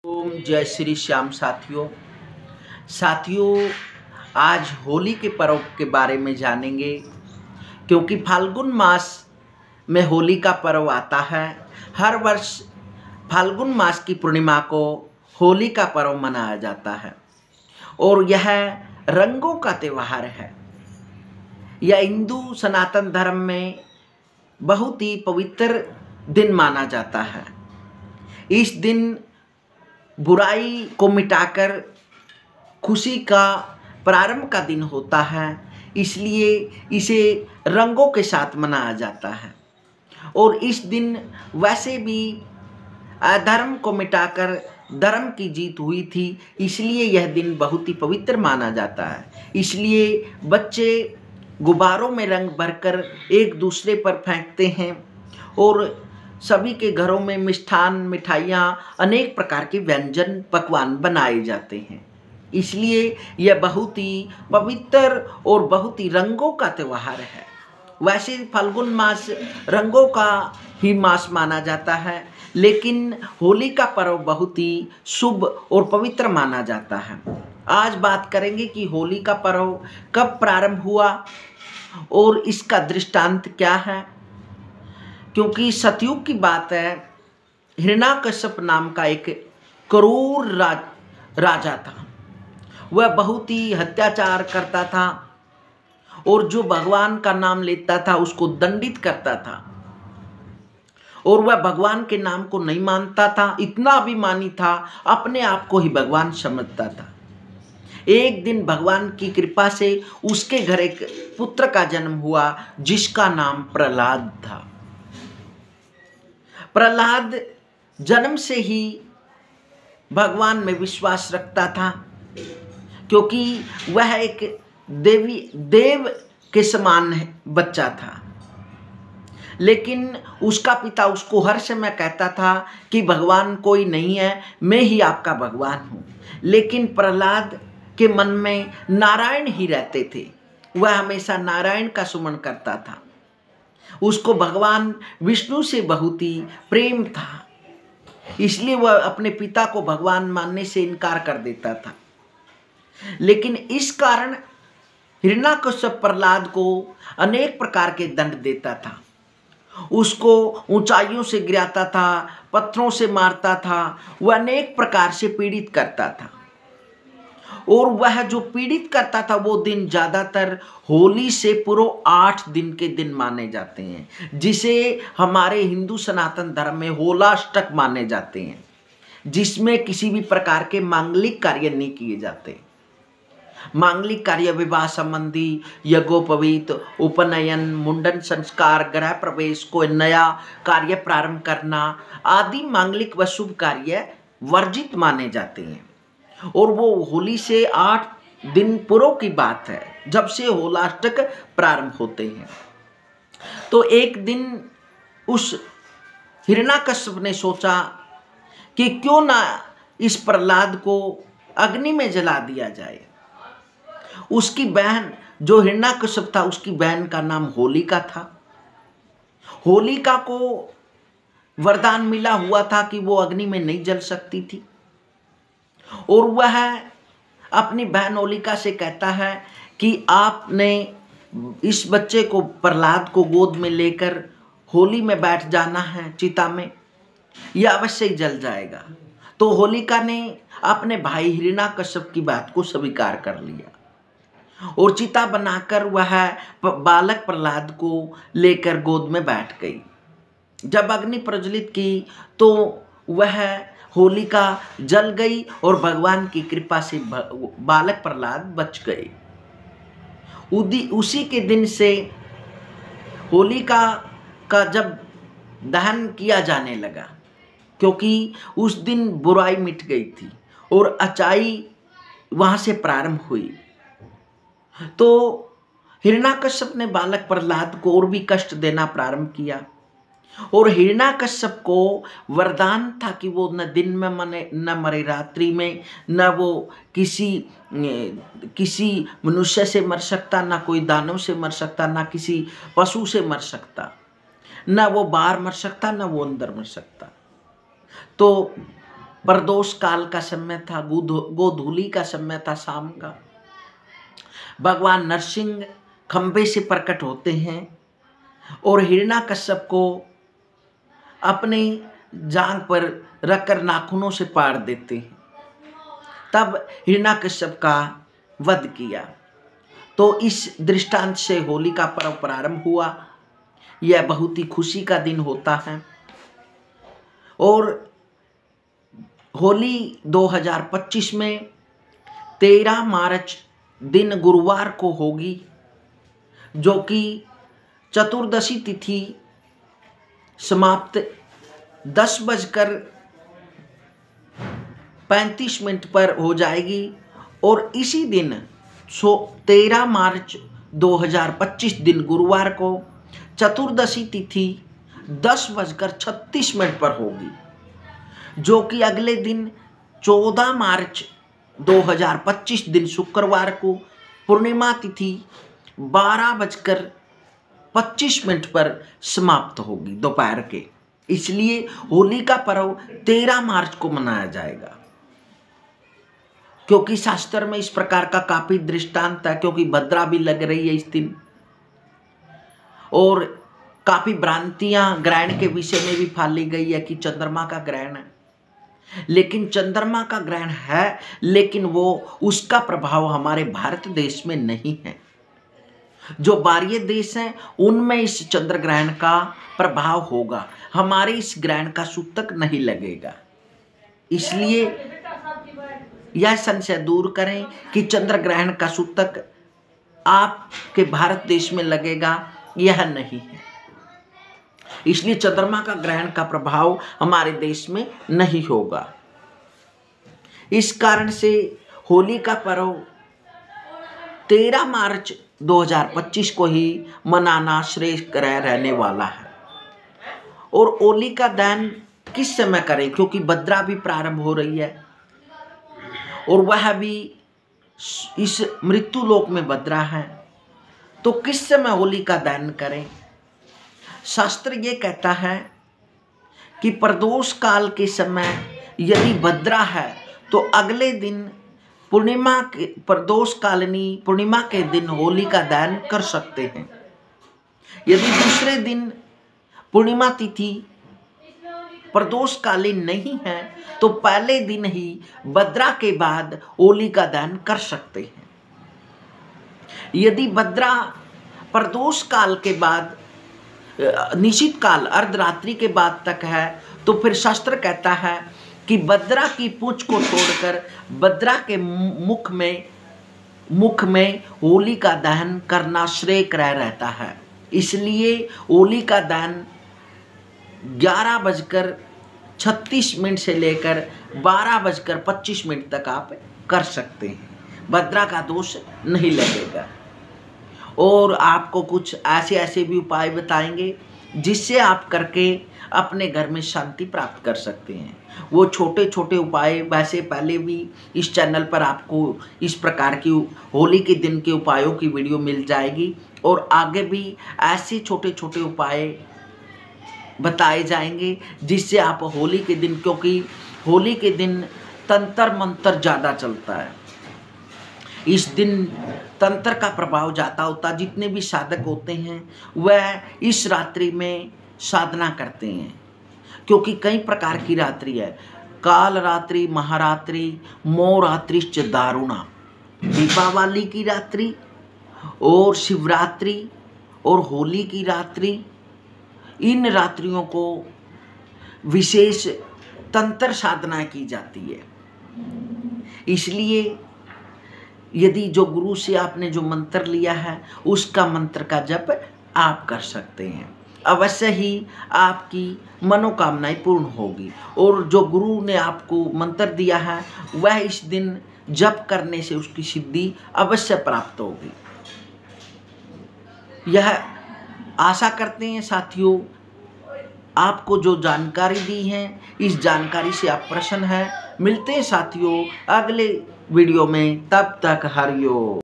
ओम जय श्री श्याम साथियों, आज होली के पर्व के बारे में जानेंगे। क्योंकि फाल्गुन मास में होली का पर्व आता है। हर वर्ष फाल्गुन मास की पूर्णिमा को होली का पर्व मनाया जाता है और यह रंगों का त्यौहार है। यह हिंदू सनातन धर्म में बहुत ही पवित्र दिन माना जाता है। इस दिन बुराई को मिटाकर खुशी का प्रारंभ का दिन होता है, इसलिए इसे रंगों के साथ मनाया जाता है। और इस दिन वैसे भी अधर्म को मिटाकर धर्म की जीत हुई थी, इसलिए यह दिन बहुत ही पवित्र माना जाता है। इसलिए बच्चे गुब्बारों में रंग भरकर एक दूसरे पर फेंकते हैं और सभी के घरों में मिष्ठान, मिठाइयाँ, अनेक प्रकार के व्यंजन पकवान बनाए जाते हैं। इसलिए यह बहुत ही पवित्र और बहुत ही रंगों का त्यौहार है। वैसे फाल्गुन मास रंगों का ही मास माना जाता है, लेकिन होली का पर्व बहुत ही शुभ और पवित्र माना जाता है। आज बात करेंगे कि होली का पर्व कब प्रारंभ हुआ और इसका दृष्टांत क्या है। क्योंकि सतयुग की बात है, हिरण्याकश्यप नाम का एक क्रूर राजा था। वह बहुत ही अत्याचार करता था और जो भगवान का नाम लेता था उसको दंडित करता था। और वह भगवान के नाम को नहीं मानता था, इतना अभिमानी था, अपने आप को ही भगवान समझता था। एक दिन भगवान की कृपा से उसके घर एक पुत्र का जन्म हुआ जिसका नाम प्रहलाद था। प्रहलाद जन्म से ही भगवान में विश्वास रखता था, क्योंकि वह एक देव के समान बच्चा था। लेकिन उसका पिता उसको हर समय कहता था कि भगवान कोई नहीं है, मैं ही आपका भगवान हूँ। लेकिन प्रहलाद के मन में नारायण ही रहते थे। वह हमेशा नारायण का सुमन करता था। उसको भगवान विष्णु से बहुत ही प्रेम था, इसलिए वह अपने पिता को भगवान मानने से इनकार कर देता था। लेकिन इस कारण हिरण्याकश्यप प्रहलाद को अनेक प्रकार के दंड देता था। उसको ऊंचाइयों से गिराता था, पत्थरों से मारता था, वह अनेक प्रकार से पीड़ित करता था। और वह जो पीड़ित करता था वो दिन ज़्यादातर होली से पूर्व 8 दिन के दिन माने जाते हैं, जिसे हमारे हिंदू सनातन धर्म में होलाष्टक माने जाते हैं, जिसमें किसी भी प्रकार के मांगलिक कार्य नहीं किए जाते। मांगलिक कार्य विवाह संबंधी, यज्ञोपवीत, उपनयन, मुंडन संस्कार, गृह प्रवेश, कोई नया कार्य प्रारंभ करना आदि मांगलिक व शुभ कार्य वर्जित माने जाते हैं। और वो होली से 8 दिन पूर्व की बात है, जब से होलाष्टक प्रारंभ होते हैं। तो एक दिन उस हिरण्याकश्यप ने सोचा कि क्यों ना इस प्रहलाद को अग्नि में जला दिया जाए। उसकी बहन जो हिरण्याकश्यप था, उसकी बहन का नाम होलिका था। होलिका को वरदान मिला हुआ था कि वो अग्नि में नहीं जल सकती थी। और वह अपनी बहन होलिका से कहता है कि आपने इस बच्चे को, प्रहलाद को गोद में लेकर होली में बैठ जाना है चिता में, यह अवश्य ही जल जाएगा। तो होलिका ने अपने भाई हिरण्याकश्यप की बात को स्वीकार कर लिया और चिता बनाकर वह बालक प्रहलाद को लेकर गोद में बैठ गई। जब अग्नि प्रज्वलित की तो वह होलिका जल गई और भगवान की कृपा से बालक प्रहलाद बच गए। उसी के दिन से होलिका का जब दहन किया जाने लगा, क्योंकि उस दिन बुराई मिट गई थी और अच्छाई वहाँ से प्रारंभ हुई। तो हिरण्याकश्यप ने बालक प्रहलाद को और भी कष्ट देना प्रारंभ किया। और हिरण्याकश्यप को वरदान था कि वो न दिन में न मरे रात्रि में, न वो किसी मनुष्य से मर सकता, ना कोई दानव से मर सकता, ना किसी पशु से मर सकता, न वो बाहर मर सकता, न वो अंदर मर सकता। तो प्रदोष काल का समय था, गोधूली का समय था, शाम का। भगवान नरसिंह खंबे से प्रकट होते हैं और हिरण्याकश्यप को अपने जांघ पर रखकर नाखूनों से पाड़ देते हैं। तब हिरण्याकश्यप का वध किया। तो इस दृष्टांत से होली का पर्व प्रारंभ हुआ। यह बहुत ही खुशी का दिन होता है। और होली 2025 में 13 मार्च दिन गुरुवार को होगी, जो कि चतुर्दशी तिथि समाप्त 10:35 पर हो जाएगी। और इसी दिन 13 मार्च 2025 दिन गुरुवार को चतुर्दशी तिथि 10:36 पर होगी, जो कि अगले दिन 14 मार्च 2025 दिन शुक्रवार को पूर्णिमा तिथि 12:25 पर समाप्त होगी दोपहर के। इसलिए होली का पर्व 13 मार्च को मनाया जाएगा, क्योंकि शास्त्र में इस प्रकार का काफी दृष्टांत है, क्योंकि भद्रा भी लग रही है इस दिन। और काफी भ्रांतियां ग्रहण के विषय में भी फैली गई है कि चंद्रमा का ग्रहण है, लेकिन चंद्रमा का ग्रहण है, लेकिन वो उसका प्रभाव हमारे भारत देश में नहीं है। जो बाह्य देश हैं उनमें इस चंद्र ग्रहण का प्रभाव होगा, हमारे इस ग्रहण का सूतक नहीं लगेगा। इसलिए यह संशय दूर करें कि चंद्र ग्रहण का सूतक आपके भारत देश में लगेगा, यह नहीं है। इसलिए चंद्रमा का ग्रहण का प्रभाव हमारे देश में नहीं होगा। इस कारण से होली का पर्व 13 मार्च 2025 को ही मनाना श्रेष्ठ रहने वाला है। और होली का दहन किस समय करें, क्योंकि भद्रा भी प्रारंभ हो रही है और वह भी इस मृत्यु लोक में भद्रा है। तो किस समय होली का दहन करें? शास्त्र ये कहता है कि प्रदोष काल के समय यदि भद्रा है तो अगले दिन पूर्णिमा के प्रदोष कालिनी पूर्णिमा के दिन होली का दहन कर सकते हैं। यदि दूसरे दिन पूर्णिमा तिथि प्रदोष कालीन नहीं है तो पहले दिन ही भद्रा के बाद होली का दहन कर सकते हैं। यदि भद्रा प्रदोष काल के बाद निश्चित काल अर्धरात्रि के बाद तक है तो फिर शास्त्र कहता है कि भद्रा की पूंछ को तोड़कर भद्रा के मुख में होली का दहन करना श्रेय रहता है। इसलिए होली का दहन 11:36 से लेकर 12:25 तक आप कर सकते हैं। भद्रा का दोष नहीं लगेगा। और आपको कुछ ऐसे भी उपाय बताएंगे जिससे आप करके अपने घर में शांति प्राप्त कर सकते हैं। वो छोटे छोटे उपाय वैसे पहले भी इस चैनल पर आपको इस प्रकार की होली के दिन के उपायों की वीडियो मिल जाएगी और आगे भी ऐसे छोटे छोटे उपाय बताए जाएंगे जिससे आप होली के दिन, क्योंकि होली के दिन तंत्र मंत्र ज़्यादा चलता है, इस दिन तंत्र का प्रभाव ज़्यादा होता है। जितने भी साधक होते हैं वह इस रात्रि में साधना करते हैं, क्योंकि कई प्रकार की रात्रि है। काल रात्रि, महारात्रि, मोरात्रिश्च दारुणा, दीपावली की रात्रि और शिवरात्रि और होली की रात्रि, इन रात्रियों को विशेष तंत्र साधना की जाती है। इसलिए यदि जो गुरु से आपने जो मंत्र लिया है उसका मंत्र का जप आप कर सकते हैं, अवश्य ही आपकी मनोकामनाएं पूर्ण होगी। और जो गुरु ने आपको मंत्र दिया है वह इस दिन जप करने से उसकी सिद्धि अवश्य प्राप्त होगी। यह आशा करते हैं साथियों आपको जो जानकारी दी है इस जानकारी से आप प्रसन्न हैं। मिलते हैं साथियों अगले वीडियो में, तब तक हरिओम।